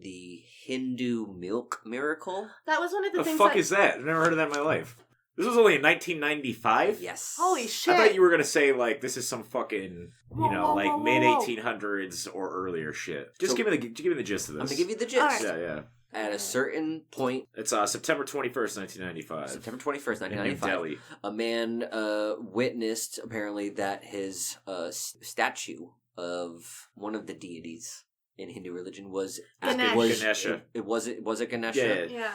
the Hindu milk miracle. That was one of the things. The fuck is that? I've never heard of that in my life. This was only in 1995? Yes. Holy shit. I thought you were going to say, like, this is some fucking, whoa, mid-1800s or earlier shit. Just give me the gist of this. I'm going to give you the gist. Right. Yeah. At a certain point... It's September 21st, 1995. September 21st, 1995. In New Delhi. A man witnessed, apparently, that his statue of one of the deities in Hindu religion was Ganesha. Was it Ganesha? Yeah.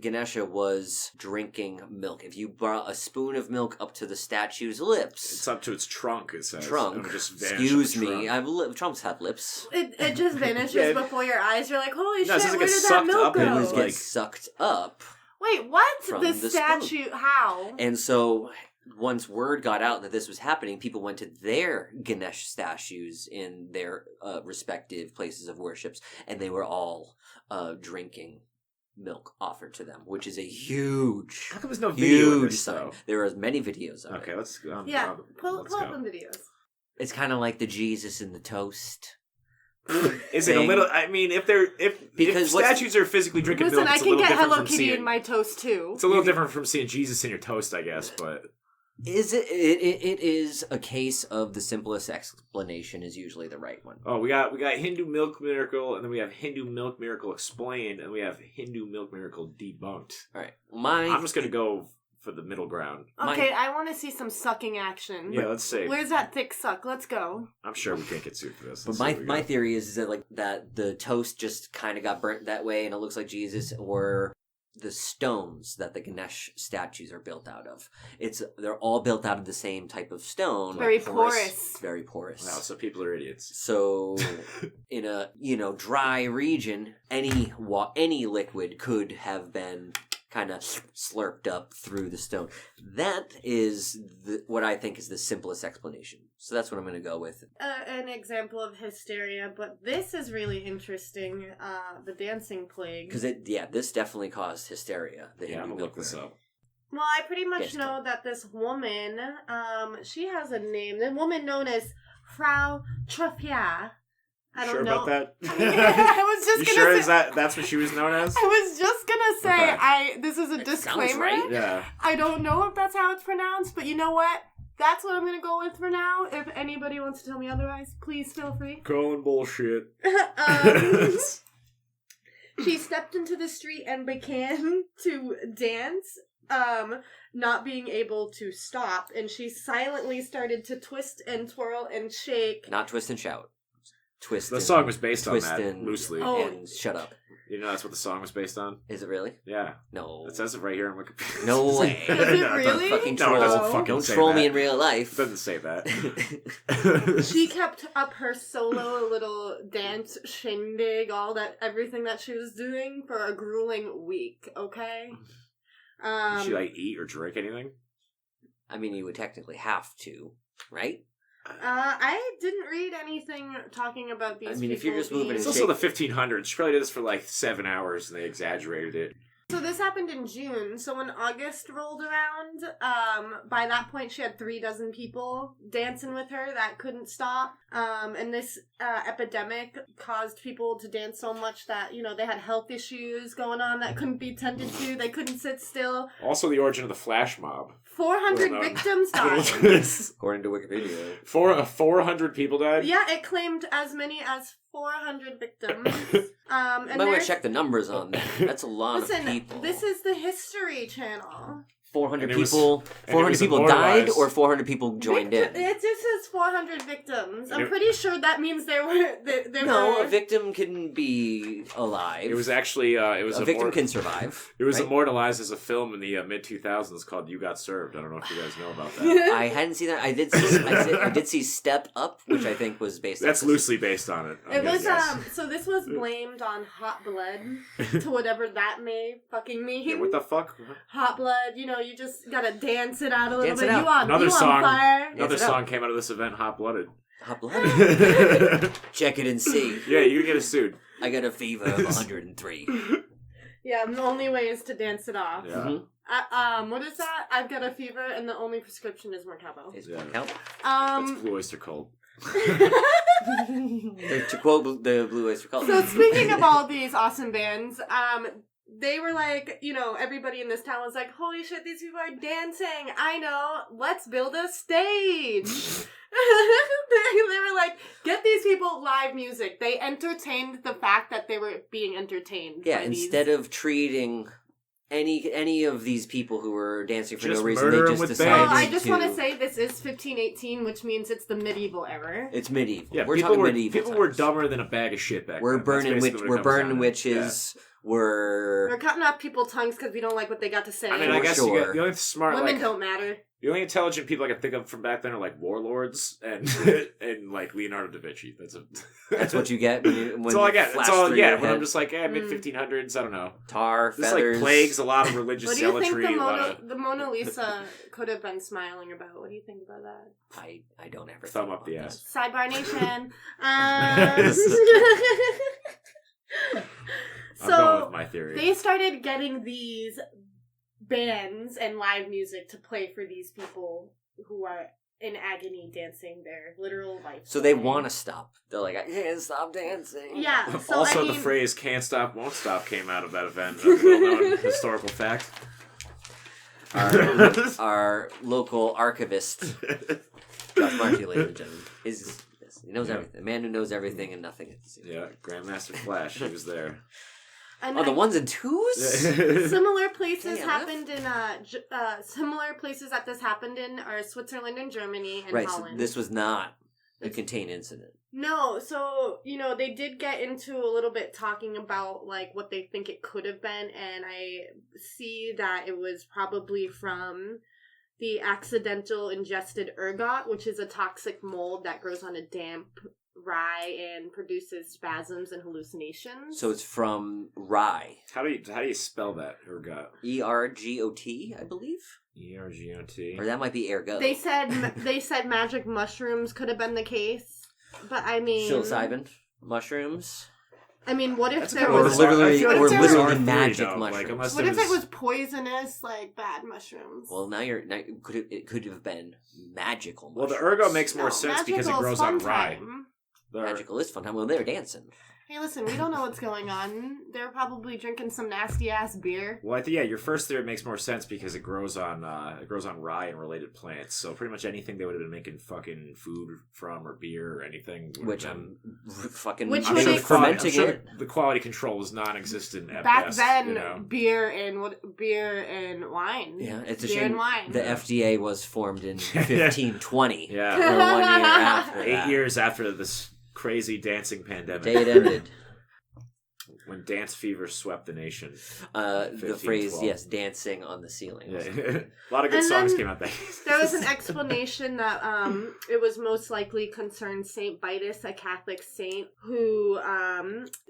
Ganesha was drinking milk. If you brought a spoon of milk up to the statue's lips, it's up to its trunk. It says trunk. Just Excuse me, trunks have lips. It just vanishes before your eyes. You're like, holy shit! Where did that sucked milk up go? It gets sucked up. Wait, what? From The the statue? spoon. How? And so, once word got out that this was happening, people went to their Ganesh statues in their respective places of worships, and they were all drinking milk offered to them, which is a huge, how come there's no video of this, sign. though? There are many videos of it. Okay, let's go. Pull up some videos. It's kind of like the Jesus in the toast. Is it a little? I mean, if statues are physically drinking milk, I it's a can little get different Hello from Kitty seeing, in my toast too. It's a little different from seeing Jesus in your toast, I guess. But Is it is a case of the simplest explanation is usually the right one. Oh, we got Hindu milk miracle, and then we have Hindu milk miracle explained, and we have Hindu milk miracle debunked. All right, I'm just gonna go for the middle ground. Okay, I want to see some sucking action. Yeah, let's see. Where's that thick suck? Let's go. I'm sure we can't get sued for this. But my theory is that the toast just kind of got burnt that way, and it looks like Jesus, or the stones that the Ganesh statues are built out of. They're all built out of the same type of stone. Very porous. Very porous. Wow, so people are idiots. So in a dry region, any liquid could have been kind of slurped up through the stone. That is what I think is the simplest explanation. So that's what I'm going to go with. An example of hysteria, but this is really interesting. The dancing plague. Because this definitely caused hysteria. I'm going to look this up. Well, I pretty much know that this woman, she has a name. The woman known as Frau Trofia. I don't know about that? I was just gonna say... that's what she was known as? I was just gonna say, okay. This is a disclaimer. Sounds right. Yeah. I don't know if that's how it's pronounced, but you know what? That's what I'm gonna go with for now. If anybody wants to tell me otherwise, please feel free. Calling bullshit. She stepped into the street and began to dance, not being able to stop, and she silently started to twist and twirl and shake. Not twist and shout. Twist. The song was based on that, loosely. And shut up. You know that's what the song was based on? Is it really? Yeah. No. It says it right here on Wikipedia. No way. Is it really? Fucking No, it doesn't fucking Don't say troll that. me in real life. It doesn't say that. She kept up her solo little dance shindig, everything that she was doing for a grueling week, okay? Did she, eat or drink anything? I mean, you would technically have to, right? I didn't read anything talking about these. I mean, if you're just moving, it's also the 1500s. She probably did this for 7 hours, and they exaggerated it. So this happened in June. So when August rolled around, by that point she had 36 people dancing with her that couldn't stop. And this epidemic caused people to dance so much that, they had health issues going on that couldn't be tended to. They couldn't sit still. Also the origin of the flash mob. 400 victims died. According to Wikipedia. 400 people died? Yeah, it claimed as many as 400 victims. And you might want to check the numbers on that. That's a lot of people. This is the History Channel. 400 people. 400 people died, or 400 people joined in. It just says 400 victims. I'm pretty sure that means there were. No, a victim can be alive. It was actually a victim can survive. It was immortalized as a film in the mid 2000s called "You Got Served." I don't know if you guys know about that. I hadn't seen that. I did see Step Up, which I think was based. That's loosely based on it. It was so this was blamed on hot blood, to whatever that may fucking mean. Yeah, what the fuck? Hot blood, you just gotta dance it out a little bit. Another song came out of this event, Hot Blooded. Hot Blooded? Check it and see. Yeah, you can get a suit. I got a fever of 103. Yeah, the only way is to dance it off. Yeah. Mm-hmm. What is that? I've got a fever and the only prescription is Mercabo. Is Mercabo? That's Blue Oyster Cult. To quote the Blue Oyster Cult. So speaking of all these awesome bands, they were like, everybody in this town was like, holy shit, these people are dancing. I know. Let's build a stage. They were like, get these people live music. They entertained the fact that they were being entertained. Yeah, instead of treating any of these people who were dancing for no reason, they just decided Well, I just want to say this is 1518, which means it's the medieval era. It's medieval. Yeah, we're talking medieval People times. were dumber than a bag of shit back We're then. burning witches. Yeah. We're cutting off people's tongues because we don't like what they got to say. I mean, I guess sure. the only smart women don't matter. The only intelligent people I can think of from back then are like warlords and and like Leonardo da Vinci. That's what you get when that's all I get. That's all. Yeah, when I'm just like, mid 1500s. I don't know. Tar, this feathers. like plagues a lot of religious What do you zealotry. think the Mona Lisa could have been smiling about? What do you think about that? I don't ever thumb up the ass. Sidebar Nation. I'm going with my theory. They started getting these bands and live music to play for these people who are in agony dancing their literal life. So they want to stop. They're like, I can't stop dancing. Yeah. So also, the phrase "can't stop, won't stop" came out of that event. A well-known historical fact. Our local archivist, Josh Marsie, ladies and gentlemen, he knows everything. A man who knows everything and nothing at the same time. Yeah, Grandmaster Flash. He was there. And the ones and twos? Similar places happened in similar places that this happened in are Switzerland and Germany and Holland. So this was not a contained incident. No, so they did get into a little bit talking about like what they think it could have been, and I see that it was probably from the accidental ingested ergot, which is a toxic mold that grows on a damp rye and produces spasms and hallucinations. So it's from rye. How do you spell that? Ergot. ERGOT, I believe. ERGOT. Or that might be ergot. They said magic mushrooms could have been the case, but I mean psilocybin mushrooms. I mean, what if That's there kind of was literally magic mushrooms? Like, what if it was poisonous, like bad mushrooms? Well, now it could have been magical mushrooms. Well, the ergot makes more sense because it grows on rye. Magical is fun time. Well, they were dancing. Hey, listen, we don't know what's going on. They're probably drinking some nasty ass beer. Well, your first theory makes more sense because it grows on rye and related plants. So pretty much anything they would have been making fucking food from or beer or anything. Which I'm fucking. I'm sure fermenting it. The quality control was non-existent at back best, then. Beer and wine. Yeah, it's a beer shame. And wine. The FDA was formed in 1520. Yeah, or 1 year after. 8 years after this crazy dancing pandemic. Day it ended. When dance fever swept the nation. The phrase, yes, dancing on the ceiling. Yeah. A lot of good songs came out there. There was an explanation that it was most likely concerned Saint Vitus, a Catholic saint, who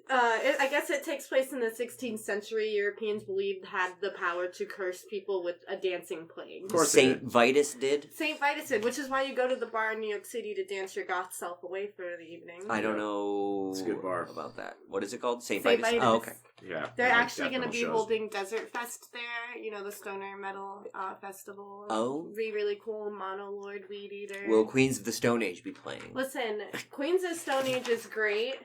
I guess it takes place in the 16th century. Europeans believed had the power to curse people with a dancing plague. Of course Saint Vitus did? Saint Vitus did, which is why you go to the bar in New York City to dance your goth self away for the evening. I don't know it's a good bar. about that. What is it called? Saint Saint Vitus? Vitus. Oh, okay. Yeah. They're actually going to be shows. holding Desert Fest there, the Stoner Metal Festival. Oh. Be really cool, Mono Lord Weed Eater. Will Queens of the Stone Age be playing? Listen, Queens of Stone Age is great,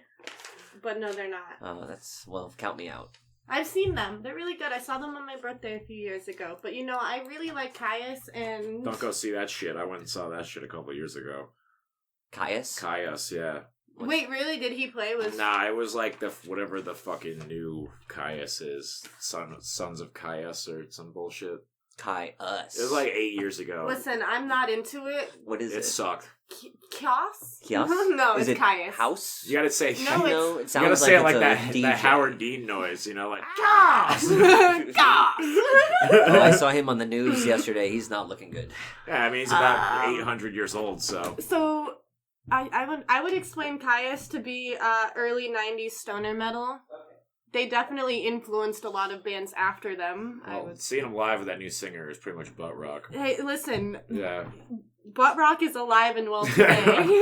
but no, they're not. Oh, count me out. I've seen them. They're really good. I saw them on my birthday a few years ago. But, I really like Caius and... Don't go see that shit. I went and saw that shit a couple years ago. Caius, yeah. Wait, really? Did he play? Nah, it was like whatever the fucking new Caius is. Sons of Caius or some bullshit. Caius. It was like 8 years ago. Listen, I'm not into it. What is it? It sucked. Kios? Kios? No, is it's it Caius. House? You gotta say... No, it sounds you gotta say it like that DJ. Howard Dean noise, like... Kios! Oh, I saw him on the news yesterday. He's not looking good. Yeah, I mean, he's about 800 years old, so... So... I would explain Caius to be early 90s stoner metal. Okay. They definitely influenced a lot of bands after them. Seeing him live with that new singer is pretty much butt rock. Hey, listen. Yeah. Butt rock is alive and well today.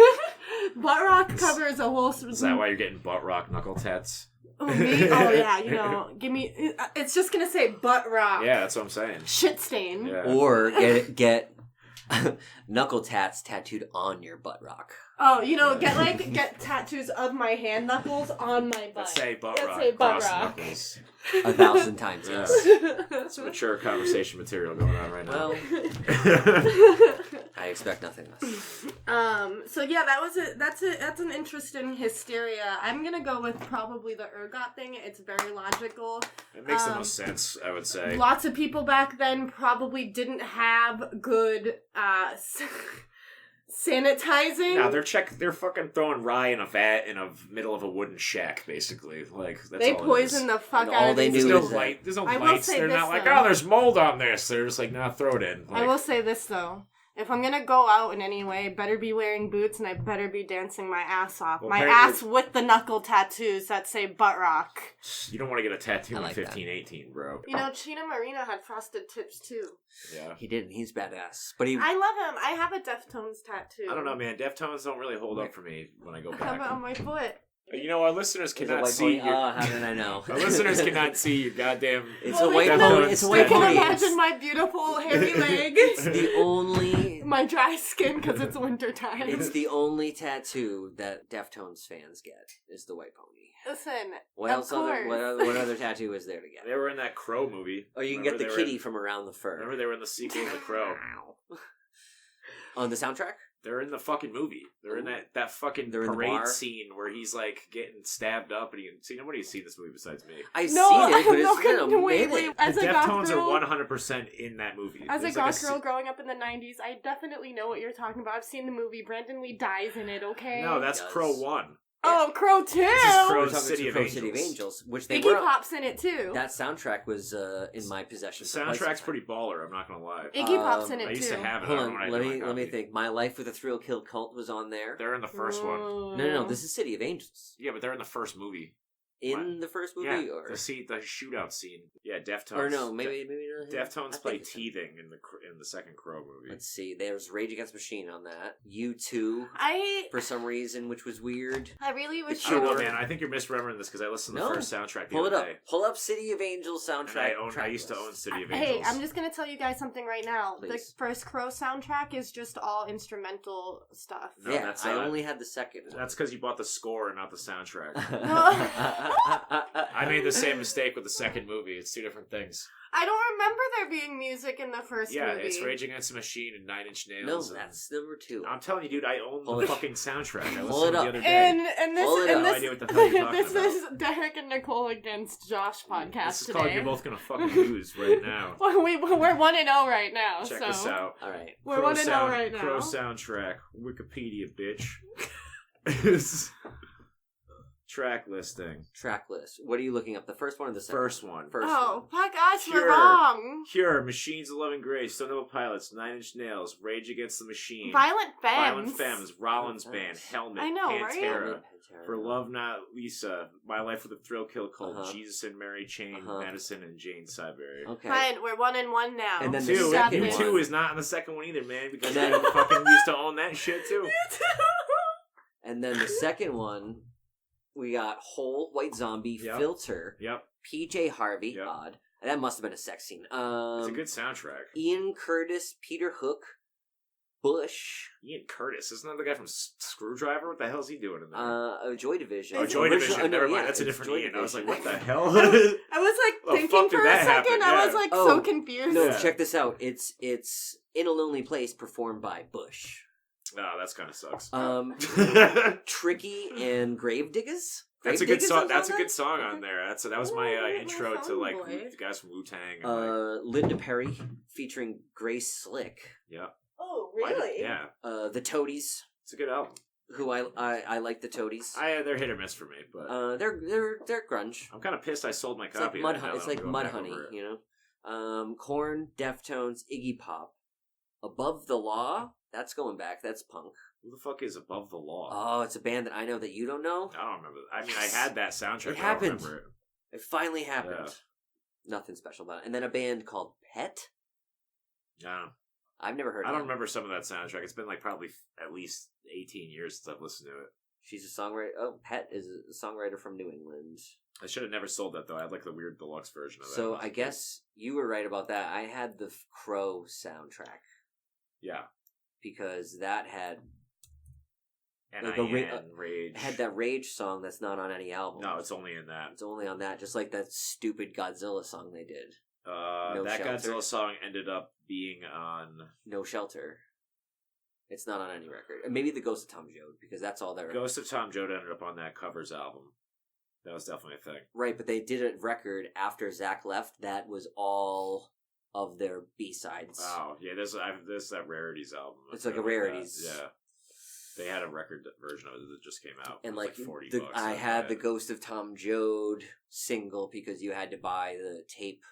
Butt rock covers a whole... Is that why you're getting butt rock knuckle tats? Oh, me? Oh, yeah, give me... It's just gonna say butt rock. Yeah, that's what I'm saying. Shit stain. Yeah. Or get Knuckle tats tattooed on your butt rock. Oh, get tattoos of my hand knuckles on my butt. Let's say butt Let's rock. say butt Cross rock. Knuckles. 1,000 times, Yeah. yes. Some mature conversation material going on right now. Well, I expect nothing less. So yeah, that's an interesting hysteria. I'm gonna go with probably the ergot thing. It's very logical. It makes the most sense, I would say. Lots of people back then probably didn't have good sanitizing. Nah, they're fucking throwing rye in a vat in a middle of a wooden shack, basically. Like that's they all poison the fuck And out all of they these. do There's is no light. There's no I will lights. say They're this, not like, though. oh, there's mold on this. They're just like, nah, throw it in. Like, I will say this though. If I'm gonna go out in any way, better be wearing boots and I better be dancing my ass off. Well, my apparently- ass with the knuckle tattoos that say butt rock. you don't want to get a tattoo I in like that. 15, 18, bro. Chino Marino had frosted tips too. Yeah. He didn't. He's badass. But he... I love him. I have a Deftones tattoo. I don't know, man. Deftones don't really hold up for me when I go I have it back. on my foot. Our listeners Is it cannot white see pony? your... How did I know? Our listeners cannot see your goddamn... It's Well, a white they pony. can- It's a They white can pony. imagine my beautiful hairy leg. It's the only... My dry skin because it's wintertime. It's the only tattoo that Deftones fans get, is the white pony. Listen, What of else? course. What other tattoo is there to get? They were in that Crow movie. Or you can Remember get the they were kitty in- from around the fur. Remember they were in the sequel of The Crow? On the soundtrack? They're in the fucking movie. They're in that fucking They're in the parade bar? scene where he's like getting stabbed up, and nobody's seen this movie besides me. I've No, seen it, but no, it's been a no, wait. The As a goth Deftones girl, are 100% in that movie. as a There's goth like girl growing up in the 90s, I definitely know what you're talking about. I've seen the movie. Brandon Lee dies in it, okay? No, that's Yes. Crow 1. Oh, Crow 2! This is Crow We're talking City of Crow Angels. City of Angels, which they Iggy were. Pop's in it too. That soundtrack was in my possession. The for quite some soundtrack's time. pretty baller, I'm not gonna lie. Iggy Pop's in it I used too. to have it. Hold I don't know on, what I let did me with my think. My Life with a Thrill Kill Cult was on there. They're in the first one. No, this is City of Angels. Yeah, but they're in the first movie. In the first movie, Yeah, or the shootout scene. Yeah, Deftones. or no, maybe not. I Deftones play think so. teething in the second Crow movie. Let's see. There's Rage Against the Machine on that. U2 I for some reason, which was weird. really wish I don't know, Sure. man. I think you're misremembering this because I listened to the No. first soundtrack the Pull it other up. day. Pull up City of Angels And soundtrack. I used to own City of Angels. Hey, I'm just gonna tell you guys something right now. Please. The first Crow soundtrack is just all instrumental stuff. No, Yeah, that's I not- only had the second. That's because you bought the score and not the soundtrack. I I made the same mistake with the second movie. It's two different things. I don't remember there being music in the first Yeah, movie. it's Rage Against the Machine and Nine Inch No, Nails. and- that's number 2. I'm telling you, dude, I own Pull the it- fucking soundtrack. I Pull listened it to up. the other day. And this Pull it and up. No idea what the hell you're talking this about. is Derek and Nicole against Josh podcast This is today. called You're Both Gonna Fucking Lose right now. Well, we're 1-0 right now. Check so this out. All right. We're Crow 1-0 sound- right now. Crow soundtrack. Wikipedia, bitch. Track listing. Track list. What are you looking up? The first one or the second? First one. First Oh, one. fuck us, we're Cure. wrong. Cure, Machines of Loving Grace, Stone Temple Pilots, Nine Inch Nails, Rage Against the Machine, Violent Femmes. Violent Femmes, Rollins Violent Band, Femmes. Helmet, I know, right? Pantera, Pantera. For Love Not Lisa, My Life with a Thrill Kill Cult, Uh-huh. Jesus and Mary Chain, Uh-huh. Madison, and Jane Siberry. Okay. Fine, we're 1-1 now. And then the Two, second you one. two is not in the second one either, man, because And I then- fucking used to own that shit too. And then the second one, we got Whole, White Zombie, Yep. Filter, Yep, PJ Harvey, Yep. odd. That must have been a sex scene. it's a good soundtrack. Ian Curtis, Peter Hook, Bush, Ian Curtis, isn't that the guy from Screwdriver? What the hell's he doing in there? Joy Division. Oh, Joy Original- Division. no, Never mind. yeah, That's a it's different Joy Ian. I was like, Division. what the hell? I was like The thinking fuck did for a that second. happen? I was Yeah. like Oh, so confused. No, Yeah. check this out. It's In a Lonely Place, performed by Bush. No, that's kind of sucks. Tricky and Gravediggers. That's a good Gravediggers song. was That's a on good that? song on there. That was my Ooh, intro my to like fanboy. the guys from Wu Tang. Linda Perry featuring Grace Slick. Yeah, Oh, yeah, The Toadies, it's a good album. who I like the Toadies. They're hit or miss for me, but They're grunge. I'm kind of pissed I sold my It's like copy. mud. of it now It's that I'm like going Mud back Honey, over it. you know. Korn, Deftones, Iggy Pop, Above the Law. That's going back. That's punk. Who the fuck is Above the Law? Oh, it's a band that I know that you don't know. I don't remember. I mean, I had that soundtrack. It but happened. I don't remember it. It finally happened. Yeah. Nothing special about it. And then a band called Pet. No, I've never heard. I of don't them. remember some of that soundtrack. It's been like probably at least 18 years since I've listened to it. She's a songwriter. Oh, Pet is a songwriter from New England. I should have never sold that though. I had like the weird deluxe version of that. So I guess you were right about that. I had the Crow soundtrack. Yeah, because that had And Rage. had that Rage song that's not on any album. No, it's only in that. It's only on that, just like that stupid Godzilla song they did. That Shelter. Godzilla song ended up being on No Shelter. It's not on any record. And maybe the Ghost of Tom Joad, because that's all there. Ghost of Tom Joad ended up on that Covers album. That was definitely a thing. Right, but they did a record after Zach left that was all of their B-sides. Oh, yeah, there's that Rarities album. It's like a Rarities. Yeah. They had a record version of it that just came out. And like $40. I had the Ghost of Tom Joad single because you had to buy the tape.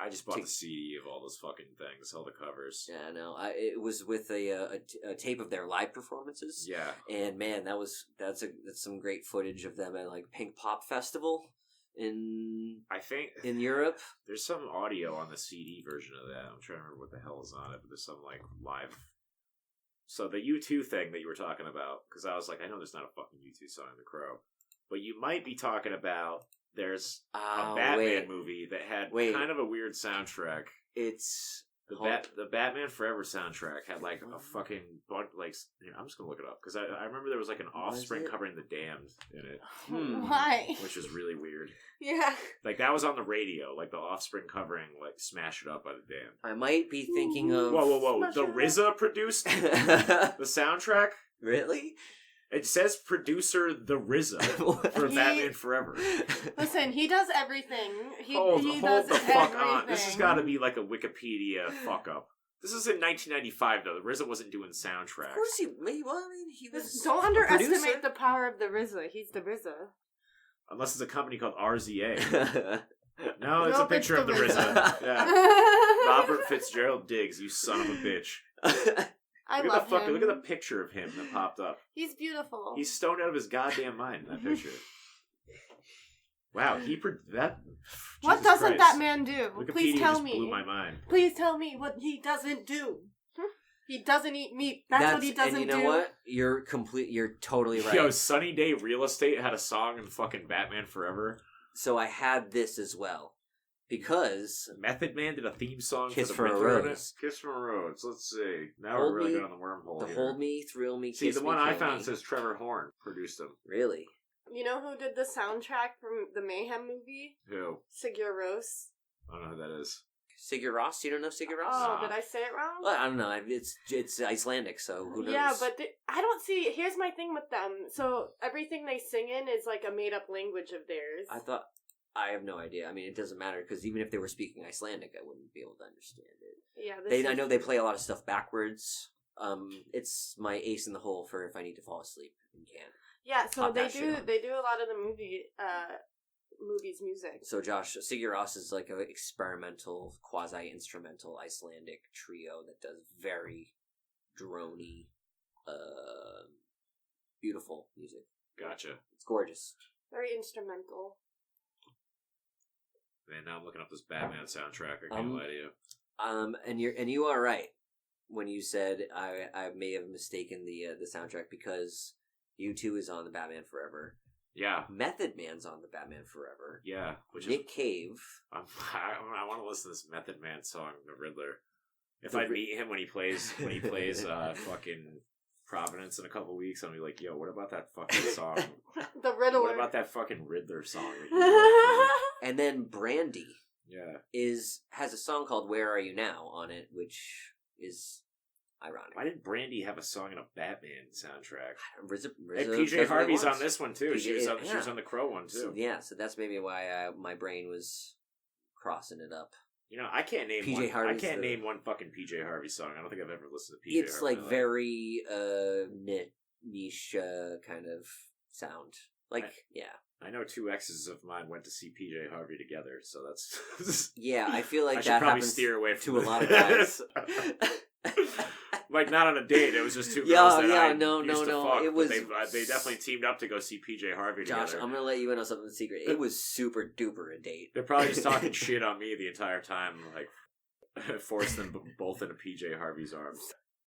I just bought the CD of all those fucking things, all the covers. Yeah, no, it was with a tape of their live performances. Yeah, and man, that's some great footage of them at like Pink Pop Festival in Europe. There's some audio on the CD version of that. I'm trying to remember what the hell is on it, but there's some like live. So the U2 thing that you were talking about, because I was like, I know there's not a fucking U2 song in The Crow, but you might be talking about. There's a Batman movie that had kind of a weird soundtrack. It's the Batman Forever soundtrack had like a fucking like. I'm just gonna look it up because I remember there was like an Offspring covering The Damned in it. Why? Which was really weird. Yeah. Like that was on the radio, like the Offspring covering like "Smash It Up" by The Damned. I might be thinking of whoa! The RZA produced the soundtrack. Really? It says producer the RZA for Batman Forever. Listen, he does everything. Hold the fuck on. This has got to be like a Wikipedia fuck up. This is in 1995 though. The RZA wasn't doing soundtracks. Of course he. Well, I mean, he was. Don't underestimate the power of the RZA. He's the RZA. Unless it's a company called RZA. No, it's a picture of the RZA. Yeah. Robert Fitzgerald Diggs, you son of a bitch. I love him. Look at the picture of him that popped up. He's beautiful. He's stoned out of his goddamn mind in that picture. Wow, what Jesus doesn't Christ. that man do? Wikipedia Please tell just me. blew my mind. Please tell me what he doesn't do. He doesn't eat meat. That's what he doesn't do. And you know what? You're totally right. Yo, Sunny Day Real Estate had a song in fucking Batman Forever. So I had this as well. Because Method Man did a theme song Kiss for the from a Riddler. Rose. Kiss from a Rose. Let's see. Now we're really good on the wormhole here. Hold Me, Thrill Me, See, Kiss the Me, one I Kill found Me. says Trevor Horn produced them. Really? You know who did the soundtrack from the Mayhem movie? Who? Sigur Rós. I don't know who that is. Sigur Rós? You don't know Sigur Rós? Oh, did I say it wrong? Well, I don't know. It's Icelandic, so who knows? Yeah, but I don't see. Here's my thing with them. So everything they sing in is like a made up language of theirs. I have no idea. I mean, it doesn't matter because even if they were speaking Icelandic, I wouldn't be able to understand it. Yeah, I know they play a lot of stuff backwards. It's my ace in the hole for if I need to fall asleep and can't. Yeah, so they do a lot of the movies music. So Josh, Sigur Rós is like an experimental, quasi-instrumental Icelandic trio that does very droney, beautiful music. Gotcha. It's gorgeous. Very instrumental. Man, now I'm looking up this Batman soundtrack. I can't lie to you. And you are right when you said I may have mistaken the soundtrack because U2 is on the Batman Forever. Yeah. Method Man's on the Batman Forever. Yeah. Nick Cave. I want to listen to this Method Man song, The Riddler. If I meet him when he plays fucking Providence in a couple weeks, I'll be like, yo, what about that fucking song? The Riddler. What about that fucking Riddler song? And then Brandy. Yeah. Has a song called Where Are You Now on it, which is ironic. Why didn't Brandy have a song in a Batman soundtrack? RZA and PJ Harvey's on this one too. She was on the Crow one too. So that's maybe why my brain was crossing it up. You know, I can't name name one fucking PJ Harvey song. I don't think I've ever listened to PJ Harvey. It's like very niche kind of sound. I know two exes of mine went to see PJ Harvey together, so that's yeah. I feel like I that probably happens steer away from to a lot of guys. Like not on a date. It was just two girls that I no. Fuck, it was they definitely teamed up to go see PJ Harvey together. Josh, I'm gonna let you in on something secret. It was super duper a date. They're probably just talking shit on me the entire time. Like forced them both into PJ Harvey's arms.